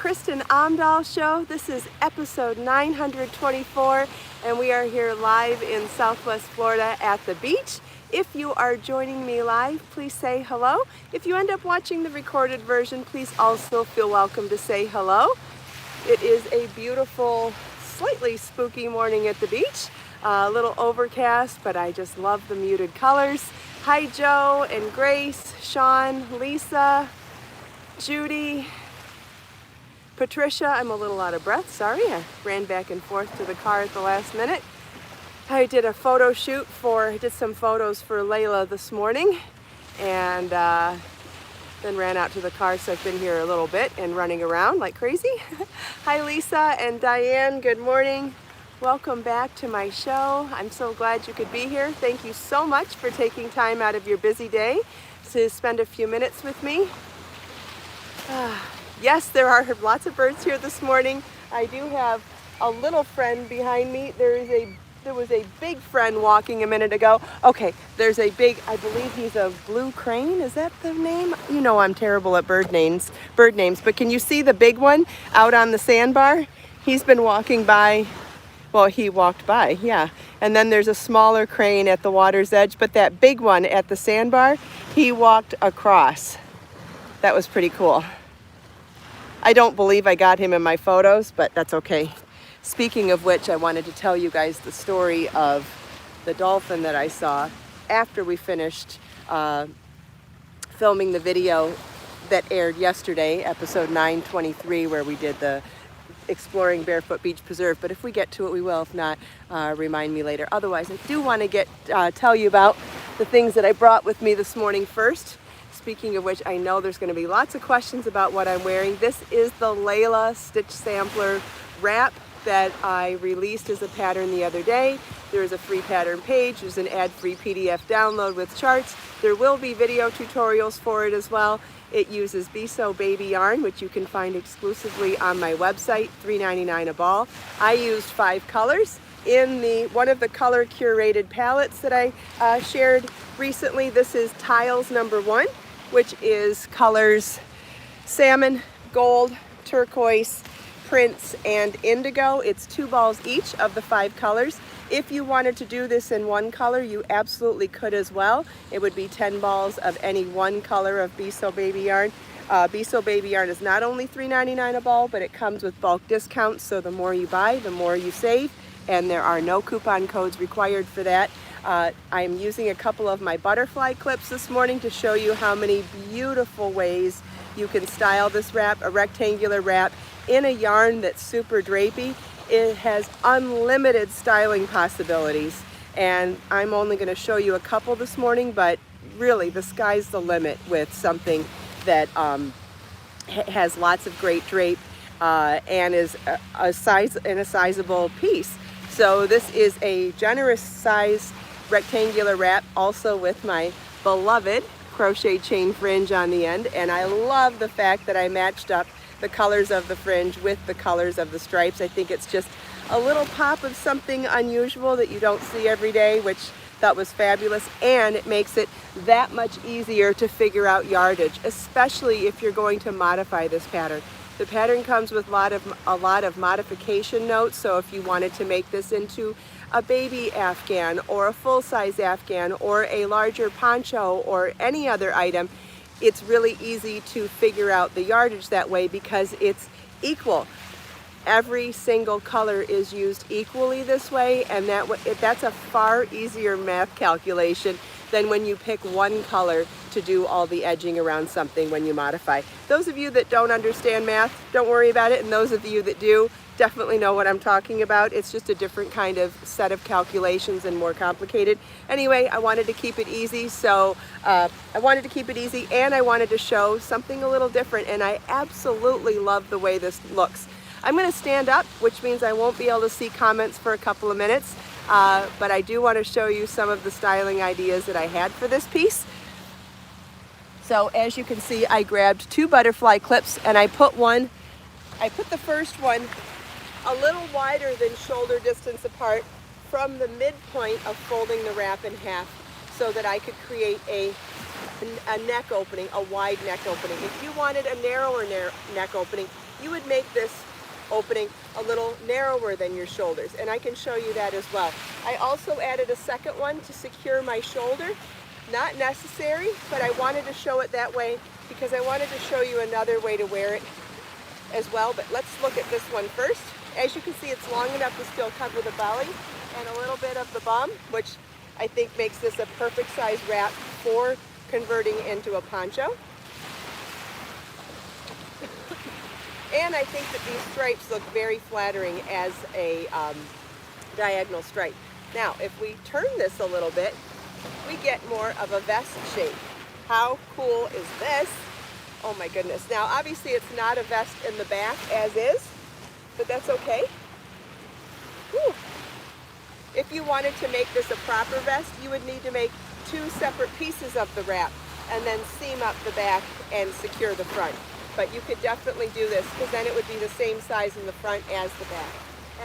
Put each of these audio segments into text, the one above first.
Kristin Omdahl Show. This is episode 924, and we are here live in Southwest Florida at the beach. If you are joining me live, please say hello. If you end up watching the recorded version, please also feel welcome to say hello. It is a beautiful, slightly spooky morning at the beach. A little overcast, but I just love the muted colors. Hi Joe and Grace, Sean, Lisa, Judy, Patricia. I'm a little out of breath, sorry. I ran back and forth to the car at the last minute. I did a photo shoot did some photos for Layla this morning, and then ran out to the car, so I've been here a little bit and running around like crazy. Hi Lisa and Diane, good morning. Welcome back to my show. I'm so glad you could be here. Thank you so much for taking time out of your busy day to spend a few minutes with me. Yes, there are lots of birds here this morning. I do have a little friend behind me. There was a big friend walking a minute ago. Okay, there's a big, I believe he's a blue crane. Is that the name? You know I'm terrible at bird names, but can you see the big one out on the sandbar? He's been walking by. Well, he walked by, yeah. And then there's a smaller crane at the water's edge, but that big one at the sandbar, he walked across. That was pretty cool. I don't believe I got him in my photos, but that's okay. Speaking of which, I wanted to tell you guys the story of the dolphin that I saw after we finished filming the video that aired yesterday, episode 923, where we did the exploring Barefoot Beach Preserve. But if we get to it, we will. If not, remind me later. Otherwise, I do want to tell you about the things that I brought with me this morning first. Speaking of which, I know there's going to be lots of questions about what I'm wearing. This is the Layla Stitch Sampler wrap that I released as a pattern the other day. There is a free pattern page. There's an ad-free PDF download with charts. There will be video tutorials for it as well. It uses Biso baby yarn, which you can find exclusively on my website, $3.99 a ball. I used 5 colors in one of the color curated palettes that I shared recently. This is Tiles number 1, which is colors salmon, gold, turquoise, prince, and indigo. It's 2 balls each of the 5 colors. If you wanted to do this in one color, you absolutely could as well. It would be 10 balls of any one color of Biso baby yarn. Biso baby yarn is not only $3.99 a ball, but it comes with bulk discounts, so the more you buy, the more you save, and there are no coupon codes required for that. I'm using a couple of my butterfly clips this morning to show you how many beautiful ways you can style this wrap, a rectangular wrap, in a yarn that's super drapey. It has unlimited styling possibilities, and I'm only going to show you a couple this morning, but really the sky's the limit with something that has lots of great drape and is a sizable piece. So this is a generous size rectangular wrap, also with my beloved crochet chain fringe on the end, and I love the fact that I matched up the colors of the fringe with the colors of the stripes. I think it's just a little pop of something unusual that you don't see every day, which I thought was fabulous, and it makes it that much easier to figure out yardage, especially if you're going to modify this pattern. The pattern comes with a lot of modification notes, so if you wanted to make this into a baby afghan or a full-size afghan or a larger poncho or any other item, it's really easy to figure out the yardage that way because it's equal. Every single color is used equally this way, and that's a far easier math calculation than when you pick one color to do all the edging around something when you modify. Those of you that don't understand math, don't worry about it, and those of you that do definitely know what I'm talking about. It's just a different kind of set of calculations and more complicated. Anyway, I wanted to keep it easy, and I wanted to show something a little different, and I absolutely love the way this looks. I'm going to stand up, which means I won't be able to see comments for a couple of minutes, but I do want to show you some of the styling ideas that I had for this piece. So as you can see, I grabbed 2 butterfly clips, and I put the first one a little wider than shoulder distance apart from the midpoint of folding the wrap in half so that I could create a neck opening, a wide neck opening. If you wanted a narrower neck opening, you would make this opening a little narrower than your shoulders, and I can show you that as well. I also added a second one to secure my shoulder. Not necessary, but I wanted to show it that way because I wanted to show you another way to wear it as well. But let's look at this one first. As you can see, it's long enough to still cover the belly and a little bit of the bum, which I think makes this a perfect size wrap for converting into a poncho. And I think that these stripes look very flattering as a diagonal stripe. Now, if we turn this a little bit, we get more of a vest shape. How cool is this? Oh my goodness. Now, obviously it's not a vest in the back as is, but that's okay. Whew. If you wanted to make this a proper vest, you would need to make two separate pieces of the wrap and then seam up the back and secure the front. But you could definitely do this because then it would be the same size in the front as the back.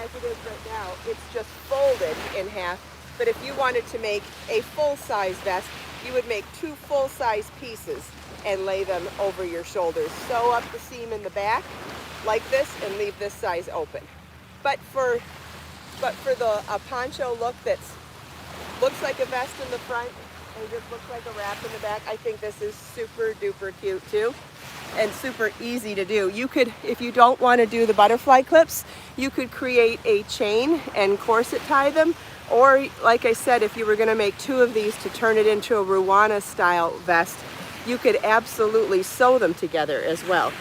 As it is right now, it's just folded in half. But if you wanted to make a full-size vest, you would make two full-size pieces and lay them over your shoulders. Sew up the seam in the back like this and leave this size open. But for the poncho look that looks like a vest in the front and just looks like a wrap in the back, I think this is super duper cute too. And super easy to do. You could, if you don't want to do the butterfly clips, you could create a chain and corset tie them. Or, like I said, if you were going to make two of these to turn it into a Ruana style vest, you could absolutely sew them together as well.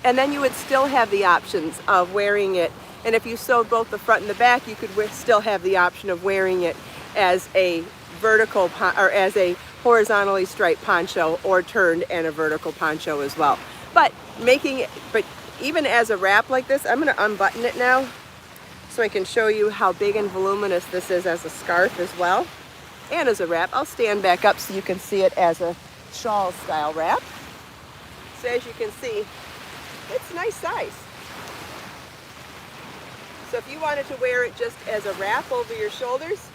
And then you would still have the options of wearing it. And if you sewed both the front and the back, you could still have the option of wearing it as a vertical or as a horizontally striped poncho, or turned and a vertical poncho as well. But even as a wrap like this, I'm going to unbutton it now so I can show you how big and voluminous this is as a scarf as well, and as a wrap. I'll stand back up so you can see it as a shawl style wrap. So as you can see, it's a nice size. So if you wanted to wear it just as a wrap over your shoulders,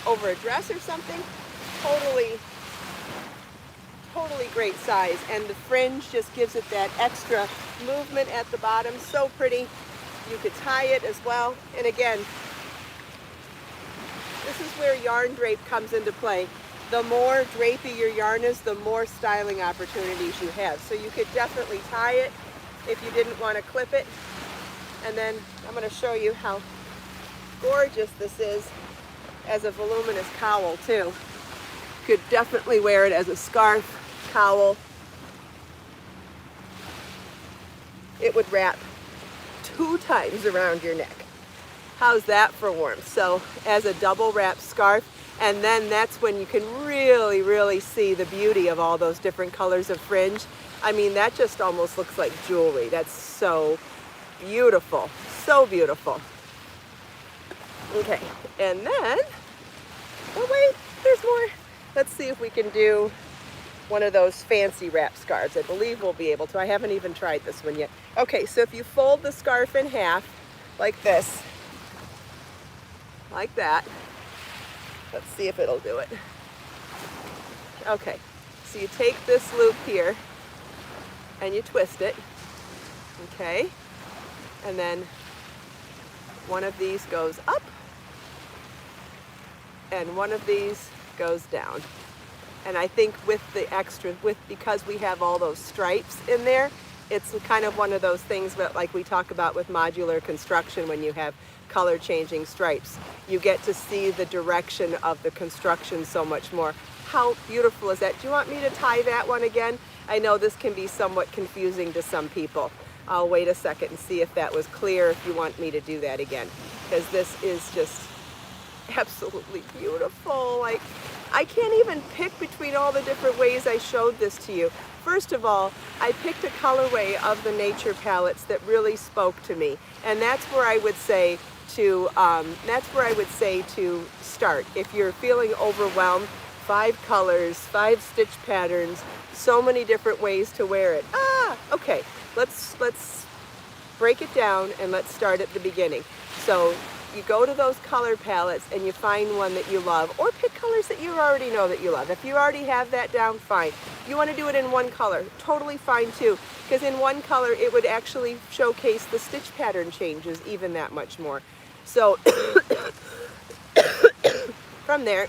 over a dress or something, totally great size. And the fringe just gives it that extra movement at the bottom. So pretty. You could tie it as well. And again, this is where yarn drape comes into play. The more drapey your yarn is, the more styling opportunities you have. So you could definitely tie it if you didn't want to clip it. And then I'm going to show you how gorgeous this is as a voluminous cowl too. Could definitely wear it as a scarf, cowl. It would wrap 2 times around your neck. How's that for warmth? So as a double wrap scarf, and then that's when you can really see the beauty of all those different colors of fringe. I mean, that just almost looks like jewelry. That's so beautiful, so beautiful. Okay, and then, oh wait, there's more. Let's see if we can do one of those fancy wrap scarves. I believe we'll be able to. I haven't even tried this one yet. Okay, so if you fold the scarf in half, like this, like that. Let's see if it'll do it. Okay, so you take this loop here and you twist it, okay? And then one of these goes up and one of these goes down. And I think with the extra, because we have all those stripes in there, it's kind of one of those things that, like we talk about with modular construction, when you have color changing stripes, you get to see the direction of the construction so much more. How beautiful is that? Do you want me to tie that one again? I know this can be somewhat confusing to some people. I'll wait a second and see if that was clear, if you want me to do that again, because this is just absolutely beautiful. Like, I can't even pick between all the different ways I showed this to you. First of all, I picked a colorway of the nature palettes that really spoke to me, and that's where I would say to start. If you're feeling overwhelmed, 5 colors, 5 stitch patterns, so many different ways to wear it. Okay, let's break it down and let's start at the beginning. So you go to those color palettes and you find one that you love, or pick colors that you already know that you love. If you already have that down, fine. If you want to do it in one color, totally fine too, because in one color it would actually showcase the stitch pattern changes even that much more. So from there,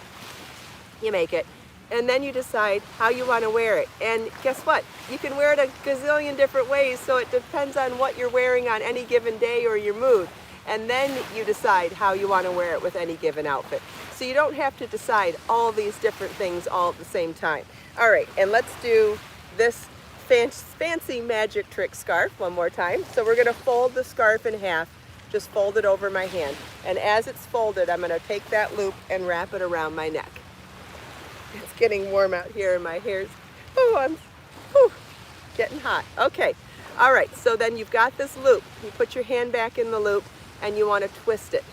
you make it, and then you decide how you want to wear it. And guess what? You can wear it a gazillion different ways, so it depends on what you're wearing on any given day or your mood. And then you decide how you want to wear it with any given outfit. So you don't have to decide all these different things all at the same time. All right, and let's do this fancy magic trick scarf one more time. So we're going to fold the scarf in half, just fold it over my hand. And as it's folded, I'm going to take that loop and wrap it around my neck. It's getting warm out here and my hair's, I'm getting hot. Okay, all right, so then you've got this loop. You put your hand back in the loop and you want to twist it,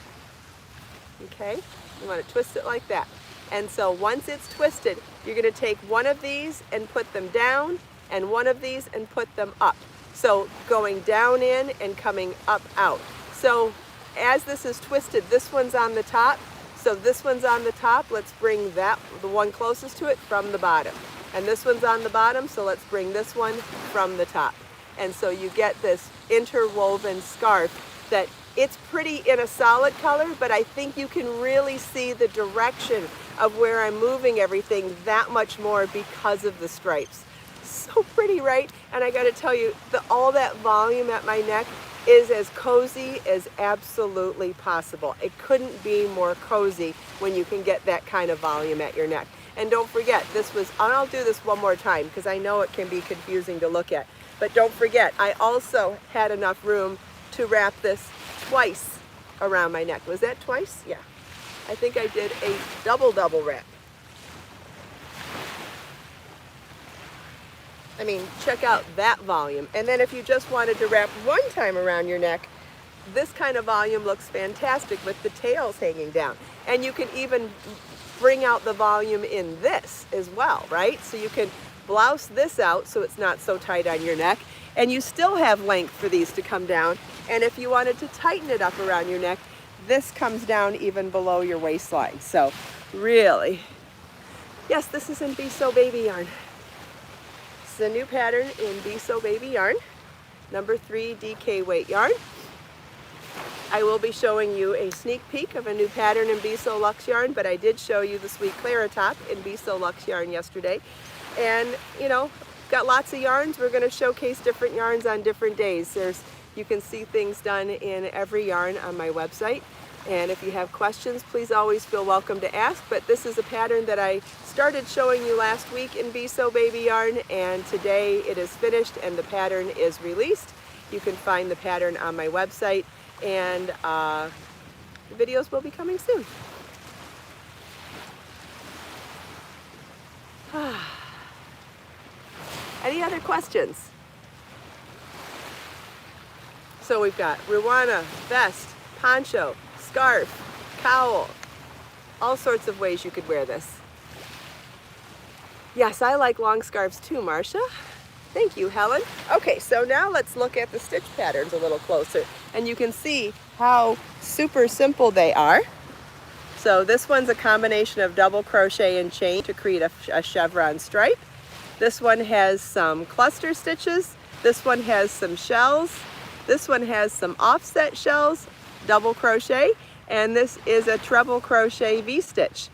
okay? You want to twist it like that. And so once it's twisted, you're going to take one of these and put them down, and one of these and put them up. So going down in and coming up out. So as this is twisted, this one's on the top. So this one's on the top. Let's bring that, the one closest to it, from the bottom. And this one's on the bottom, so let's bring this one from the top. And so you get this interwoven scarf that it's pretty in a solid color, but I think you can really see the direction of where I'm moving everything that much more because of the stripes. So pretty, right? And I gotta tell you, all that volume at my neck is as cozy as absolutely possible. It couldn't be more cozy when you can get that kind of volume at your neck. And don't forget, this was, and I'll do this one more time because I know it can be confusing to look at, but don't forget, I also had enough room to wrap this twice around my neck. Was that twice? Yeah. I think I did a double wrap. I mean, check out that volume. And then if you just wanted to wrap one time around your neck, this kind of volume looks fantastic with the tails hanging down. And you can even bring out the volume in this as well, right? So you can blouse this out so it's not so tight on your neck, and you still have length for these to come down. And if you wanted to tighten it up around your neck, this comes down even below your waistline. So really, yes, this is in Be So Baby yarn. This is a new pattern in Be So Baby yarn, number 3 DK weight yarn. I will be showing you a sneak peek of a new pattern in Be So Luxe yarn, but I did show you the Sweet Clara top in Be So Luxe yarn yesterday. And you know, got lots of yarns. We're going to showcase different yarns on different days. You can see things done in every yarn on my website. And if you have questions, please always feel welcome to ask. But this is a pattern that I started showing you last week in Be So Baby yarn, and today it is finished and the pattern is released. You can find the pattern on my website, and the videos will be coming soon. Any other questions? So we've got Ruana, vest, poncho, scarf, cowl, all sorts of ways you could wear this. Yes, I like long scarves too, Marcia. Thank you, Helen. Okay, so now let's look at the stitch patterns a little closer, and you can see how super simple they are. So this one's a combination of double crochet and chain to create a chevron stripe. This one has some cluster stitches. This one has some shells. This one has some offset shells, double crochet, and this is a treble crochet V-stitch.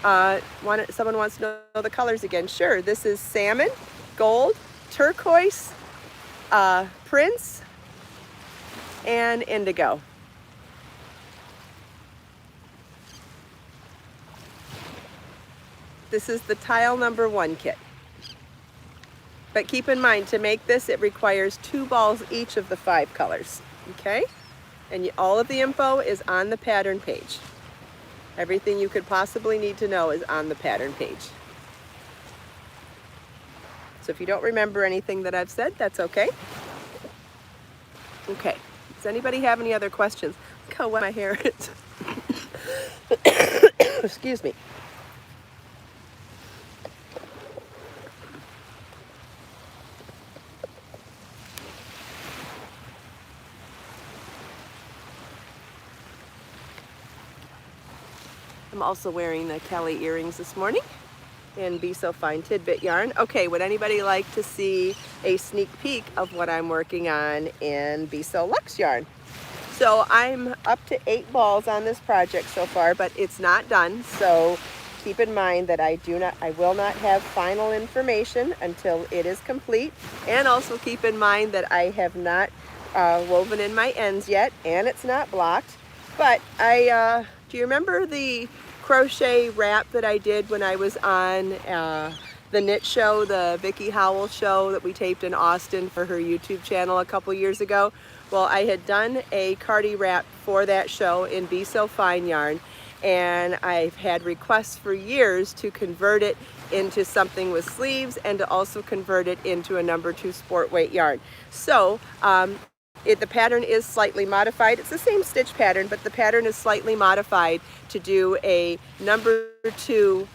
Someone wants to know the colors again. Sure, this is salmon, gold, turquoise, prince, and indigo. This is the tile number 1 kit. But keep in mind, to make this, it requires 2 balls each of the 5 colors, okay? And all of the info is on the pattern page. Everything you could possibly need to know is on the pattern page. So if you don't remember anything that I've said, that's okay. Okay, does anybody have any other questions? Look how wet my hair is. Excuse me. I'm also wearing the Kelly earrings this morning in Be So Fine tidbit yarn. Okay, would anybody like to see a sneak peek of what I'm working on in Be So Luxe yarn? So I'm up to 8 balls on this project so far, but it's not done. So keep in mind that I will not have final information until it is complete. And also keep in mind that I have not woven in my ends yet, and it's not blocked. But do you remember the crochet wrap that I did when I was on the knit show, the Vicki Howell show that we taped in Austin for her YouTube channel a couple years ago? Well, I had done a cardi wrap for that show in Be So Fine yarn, and I've had requests for years to convert it into something with sleeves and to also convert it into a number 2 sport weight yarn. So the pattern is slightly modified. It's the same stitch pattern, but the pattern is slightly modified to do a number 2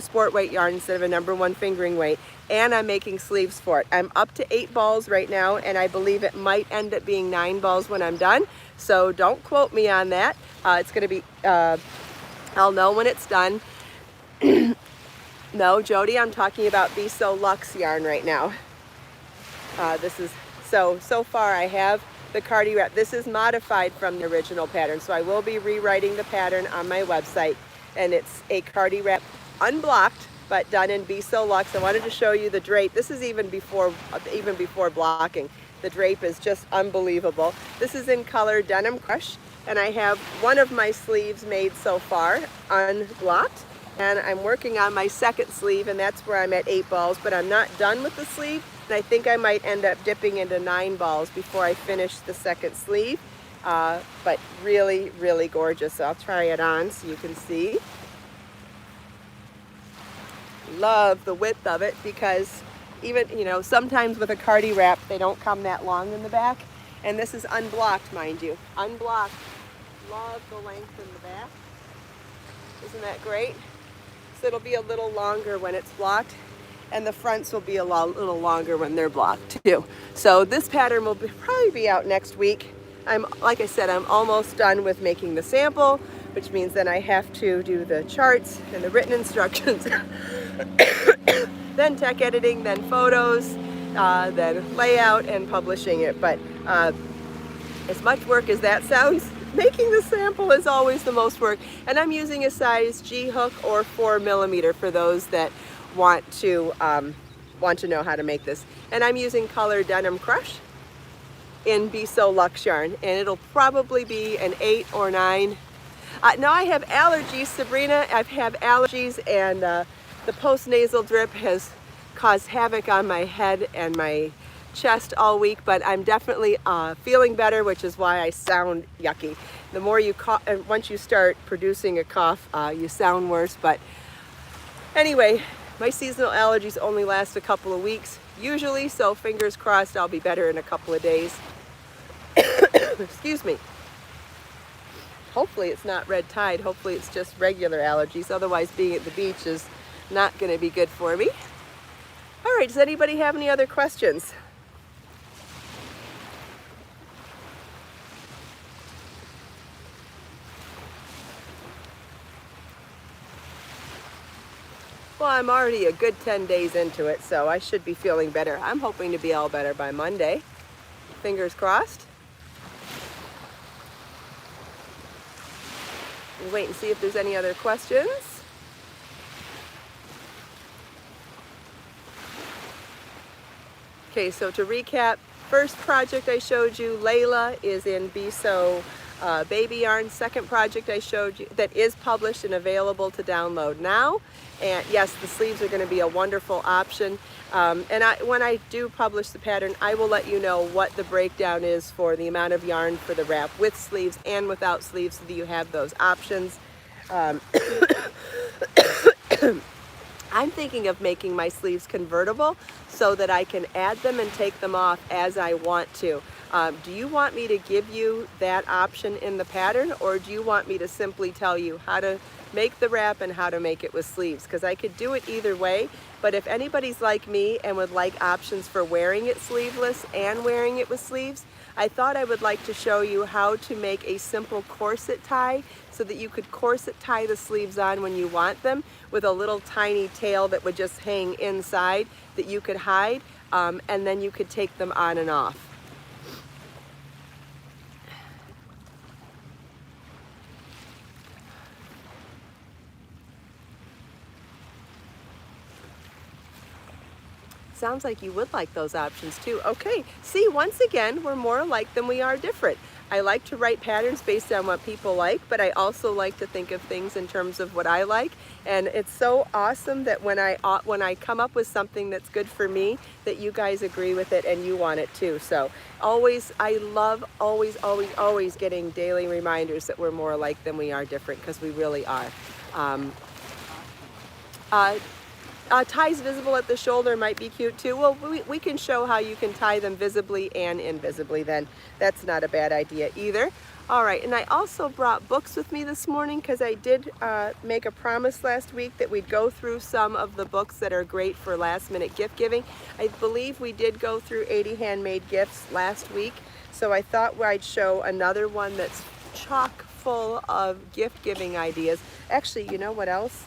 sport weight yarn instead of a number 1 fingering weight, and I'm making sleeves for it. I'm up to 8 balls right now, and I believe it might end up being 9 balls when I'm done, so don't quote me on that. It's going to be, I'll know when it's done. No, Jody, I'm talking about Be So Luxe yarn right now. So far I have the cardi wrap. This is modified from the original pattern, so I will be rewriting the pattern on my website, and it's a cardi wrap unblocked but done in Be So Luxe. I wanted to show you the drape. This is even before blocking. The drape is just unbelievable. This is in color Denim Crush, and I have one of my sleeves made so far unblocked, and I'm working on my second sleeve, and that's where I'm at 8 balls, but I'm not done with the sleeve. And I think I might end up dipping into 9 balls before I finish the second sleeve, but really, really gorgeous. So I'll try it on so you can see. Love the width of it, because even, sometimes with a cardi wrap, they don't come that long in the back. And this is unblocked, mind you. Unblocked. Love the length in the back. Isn't that great? So it'll be a little longer when it's blocked, and the fronts will be a little longer when they're blocked too. So this pattern will probably be out next week. Like I said, I'm almost done with making the sample, which means then I have to do the charts and the written instructions, then tech editing, then photos, then layout and publishing it. But as much work as that sounds, making the sample is always the most work. And I'm using a size G hook or 4mm for those that want to know how to make this. And I'm using color Denim Crush in Be So Luxe yarn, and it'll probably be an 8 or 9. Now I have allergies, Sabrina. I have allergies, and the post-nasal drip has caused havoc on my head and my chest all week, but I'm definitely feeling better, which is why I sound yucky. The more you cough, and once you start producing a cough, you sound worse. But anyway, my seasonal allergies only last a couple of weeks usually, so fingers crossed I'll be better in a couple of days. Excuse me. Hopefully it's not red tide. Hopefully it's just regular allergies. Otherwise, being at the beach is not going to be good for me. All right, does anybody have any other questions? Well, I'm already a good 10 days into it, so I should be feeling better. I'm hoping to be all better by Monday. Fingers crossed. We'll wait and see if there's any other questions. Okay, so to recap, first project I showed you, Layla, is in Be So Baby Yarn. Second project I showed you that is published and available to download now. And yes, the sleeves are going to be a wonderful option. When I do publish the pattern, I will let you know what the breakdown is for the amount of yarn for the wrap with sleeves and without sleeves, so that you have those options. I'm thinking of making my sleeves convertible so that I can add them and take them off as I want to. Do you want me to give you that option in the pattern, or do you want me to simply tell you how to make the wrap and how to make it with sleeves, because I could do it either way. But if anybody's like me and would like options for wearing it sleeveless and wearing it with sleeves, I thought I would like to show you how to make a simple corset tie so that you could corset tie the sleeves on when you want them, with a little tiny tail that would just hang inside that you could hide, and then you could take them on and off. Sounds like you would like those options too. Okay, see, once again, we're more alike than we are different. I like to write patterns based on what people like, but I also like to think of things in terms of what I like. And it's so awesome that when I come up with something that's good for me, that you guys agree with it and you want it too. So I love always getting daily reminders that we're more alike than we are different, because we really are. Ties visible at the shoulder might be cute too. Well, we can show how you can tie them visibly and invisibly then. That's not a bad idea either. All right, and I also brought books with me this morning, because I did make a promise last week that we'd go through some of the books that are great for last minute gift giving. I believe we did go through 80 handmade gifts last week, so I thought I'd show another one that's chock full of gift giving ideas. Actually, you know what else?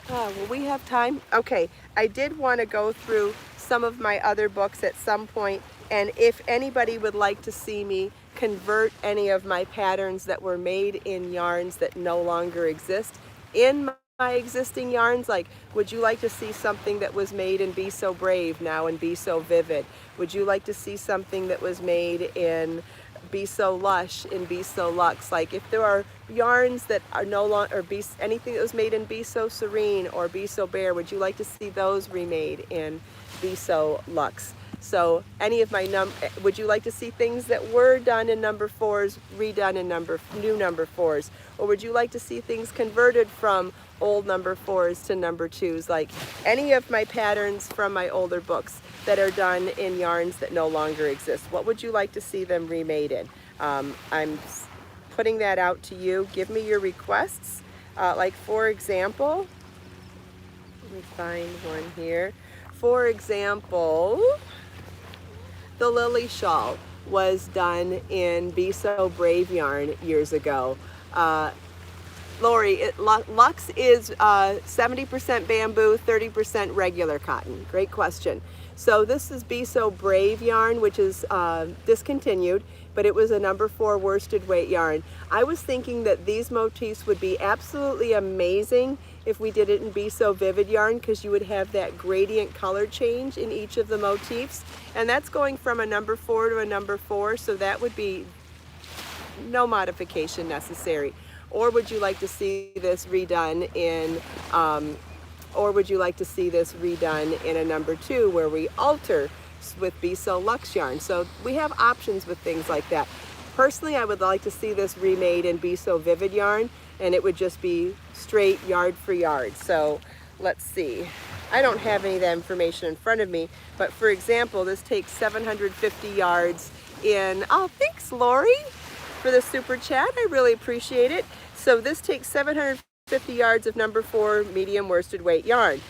Will we have time? Okay, I did want to go through some of my other books at some point, and if anybody would like to see me convert any of my patterns that were made in yarns that no longer exist in my existing yarns, like, would you like to see something that was made in Be So Brave now and Be So Vivid? Would you like to see something that was made in Be So Lush and Be So Luxe? Like, if there are yarns that are no longer, or anything that was made in Be So Serene or Be So Bare, would you like to see those remade in Be So Luxe? So any of my would you like to see things that were done in number 4s redone in new number 4s? Or would you like to see things converted from old number 4s to number 2s? Like any of my patterns from my older books that are done in yarns that no longer exist, what would you like to see them remade in? I'm putting that out to you. Give me your requests. Like, for example, let me find one here. For example, the Lily Shawl was done in Be So Brave yarn years ago. Lori, Luxe is 70% bamboo, 30% regular cotton. Great question. So this is Be So Brave yarn, which is discontinued, but it was a number 4 worsted weight yarn. I was thinking that these motifs would be absolutely amazing if we did it in Be So Vivid yarn, because you would have that gradient color change in each of the motifs. And that's going from a number 4 to a number 4, so that would be no modification necessary. Or would you like to see this redone in a number 2 where we alter with Be So Luxe yarn? So we have options with things like that. Personally, I would like to see this remade in Be So Vivid yarn, and it would just be straight yard for yard. So let's see. I don't have any of that information in front of me, but for example, this takes 750 yards in, oh, thanks Lori for the super chat. I really appreciate it. So this takes 750 yards of number 4 medium worsted weight yarn.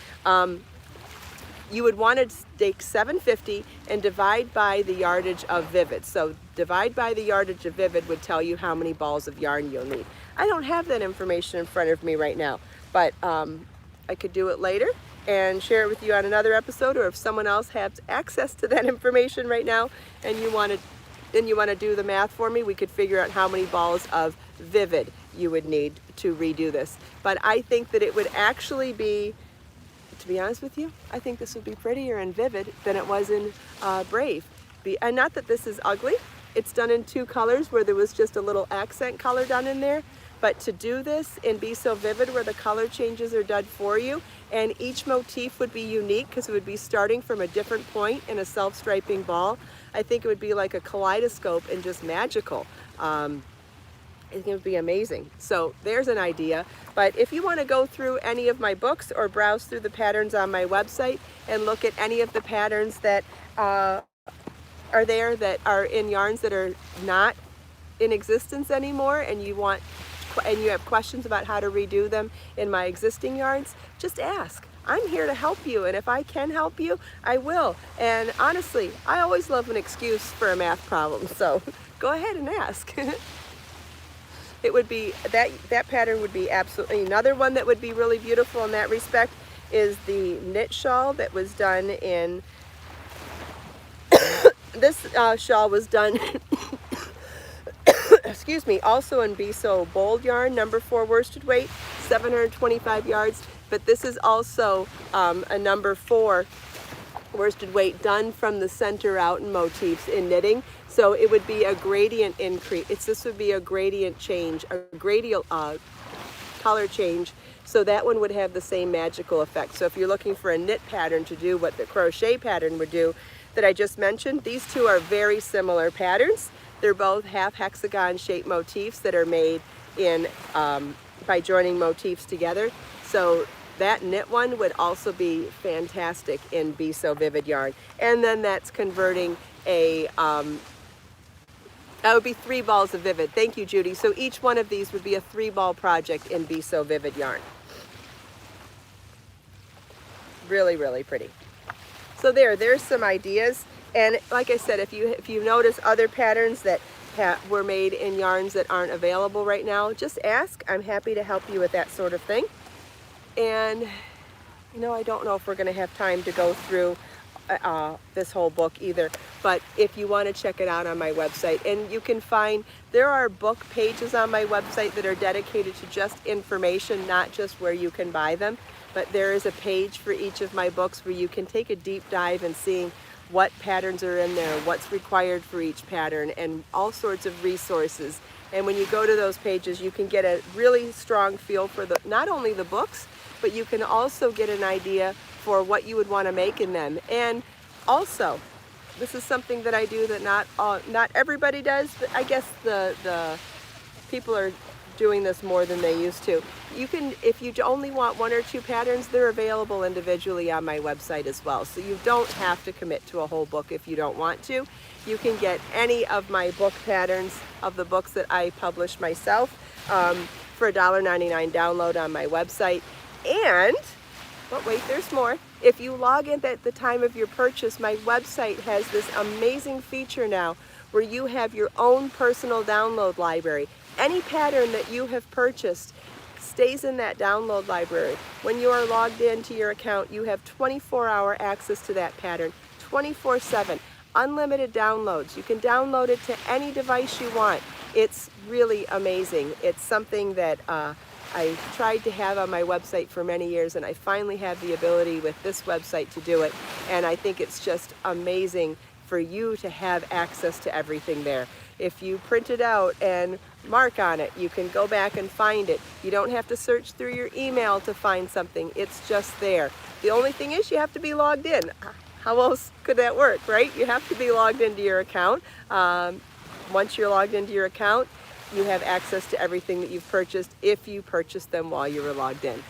You would want to take 750 and divide by the yardage of Vivid. So divide by the yardage of Vivid would tell you how many balls of yarn you'll need. I don't have that information in front of me right now, but I could do it later and share it with you on another episode, or if someone else has access to that information right now and you want to do the math for me, we could figure out how many balls of Vivid you would need to redo this. But I think that it would actually be, to be honest with you, I think this would be prettier in Vivid than it was in Brave. And not that this is ugly. It's done in 2 colors where there was just a little accent color done in there. But to do this in Be So Vivid, where the color changes are done for you, and each motif would be unique because it would be starting from a different point in a self-striping ball, I think it would be like a kaleidoscope and just magical. I think it would be amazing. So there's an idea. But if you want to go through any of my books or browse through the patterns on my website and look at any of the patterns that are there that are in yarns that are not in existence anymore, and you want and you have questions about how to redo them in my existing yarns, just ask. I'm here to help you, and if I can help you, I will. And honestly, I always love an excuse for a math problem, so go ahead and ask. It would be, that pattern would be absolutely, another one that would be really beautiful in that respect is the knit shawl that was done in, this shawl was done, excuse me, also in Biseau Bold yarn, number 4 worsted weight, 725 yards. But this is also a number 4 worsted weight done from the center out in motifs in knitting. So it would be a gradient increase. This would be a gradient change, a gradient color change. So that one would have the same magical effect. So if you're looking for a knit pattern to do what the crochet pattern would do that I just mentioned, these two are very similar patterns. They're both half hexagon shaped motifs that are made in by joining motifs together. So that knit one would also be fantastic in Biseau Vivid yarn. And then that's converting a, that would be 3 balls of Vivid. Thank you, Judy. So each one of these would be a 3-ball project in Biseau Vivid yarn. Really, really pretty. So there's some ideas. And like I said, if you notice other patterns that were made in yarns that aren't available right now, just ask. I'm happy to help you with that sort of thing. And you know, I don't know if we're going to have time to go through this whole book either, but if you want to check it out on my website, and you can find, there are book pages on my website that are dedicated to just information, not just where you can buy them, but there is a page for each of my books where you can take a deep dive and seeing what patterns are in there, what's required for each pattern, and all sorts of resources. And when you go to those pages, you can get a really strong feel for not only the books, but you can also get an idea for what you would want to make in them. And also, this is something that I do that not everybody does, but I guess the people are doing this more than they used to. You can, if you only want 1 or 2 patterns, they're available individually on my website as well. So you don't have to commit to a whole book if you don't want to. You can get any of my book patterns of the books that I publish myself for a $1.99 download on my website. And, but wait, there's more. If you log in at the time of your purchase, my website has this amazing feature now where you have your own personal download library. Any pattern that you have purchased stays in that download library. When you are logged into your account, you have 24-hour access to that pattern, 24/7, unlimited downloads. You can download it to any device you want. It's really amazing. It's something that I tried to have on my website for many years, and I finally have the ability with this website to do it. And I think it's just amazing for you to have access to everything there. If you print it out and mark on it, you can go back and find it. You don't have to search through your email to find something. It's just there. The only thing is you have to be logged in. How else could that work, right? You have to be logged into your account. Once you're logged into your account, you have access to everything that you've purchased if you purchased them while you were logged in.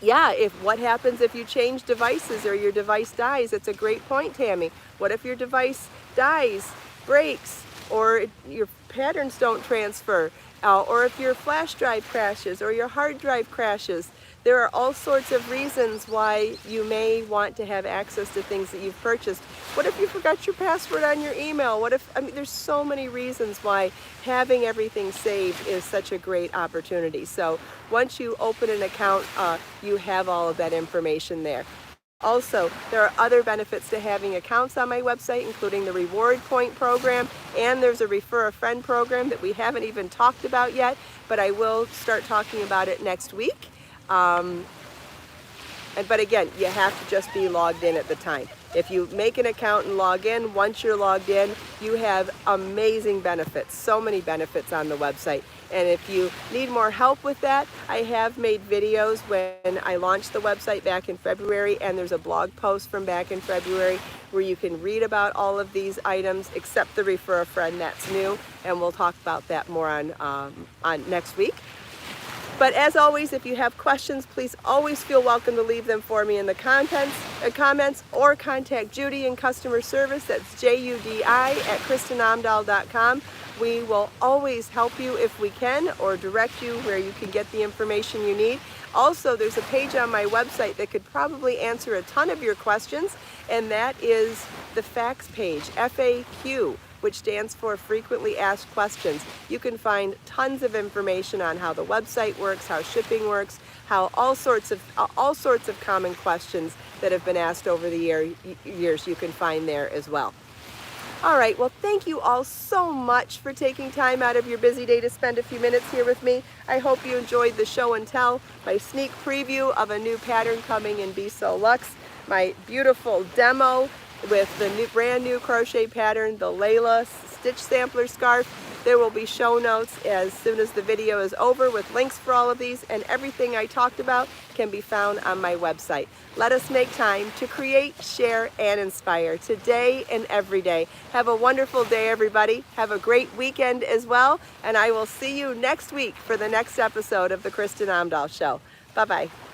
Yeah, what happens if you change devices or your device dies? It's a great point, Tammy. What if your device dies, breaks, or your patterns don't transfer, or if your flash drive crashes or your hard drive crashes? There are all sorts of reasons why you may want to have access to things that you've purchased. What if you forgot your password on your email? What if, I mean, there's so many reasons why having everything saved is such a great opportunity. So once you open an account, you have all of that information there. Also, there are other benefits to having accounts on my website, including the reward point program, and there's a refer a friend program that we haven't even talked about yet, but I will start talking about it next week. But again, you have to just be logged in at the time. If you make an account and log in, once you're logged in, you have amazing benefits, so many benefits on the website. And if you need more help with that, I have made videos when I launched the website back in February, and there's a blog post from back in February where you can read about all of these items, except the refer a friend, that's new, and we'll talk about that more on next week. But as always, if you have questions, please always feel welcome to leave them for me in the comments, or contact Judy in customer service. That's JUDI@KristinOmdahl.com. We will always help you if we can, or direct you where you can get the information you need. Also, there's a page on my website that could probably answer a ton of your questions, and that is the FAQ page, FAQ, which stands for Frequently Asked Questions. You can find tons of information on how the website works, how shipping works, how all sorts of common questions that have been asked over the years you can find there as well. All right, well, thank you all so much for taking time out of your busy day to spend a few minutes here with me. I hope you enjoyed the show and tell, my sneak preview of a new pattern coming in Be So Luxe, my beautiful demo with the brand new crochet pattern, the Layla Stitch Sampler Scarf. There will be show notes as soon as the video is over with links for all of these, and everything I talked about can be found on my website. Let us make time to create, share, and inspire today and every day. Have a wonderful day, everybody. Have a great weekend as well, and I will see you next week for the next episode of the Kristin Omdahl Show. Bye-bye.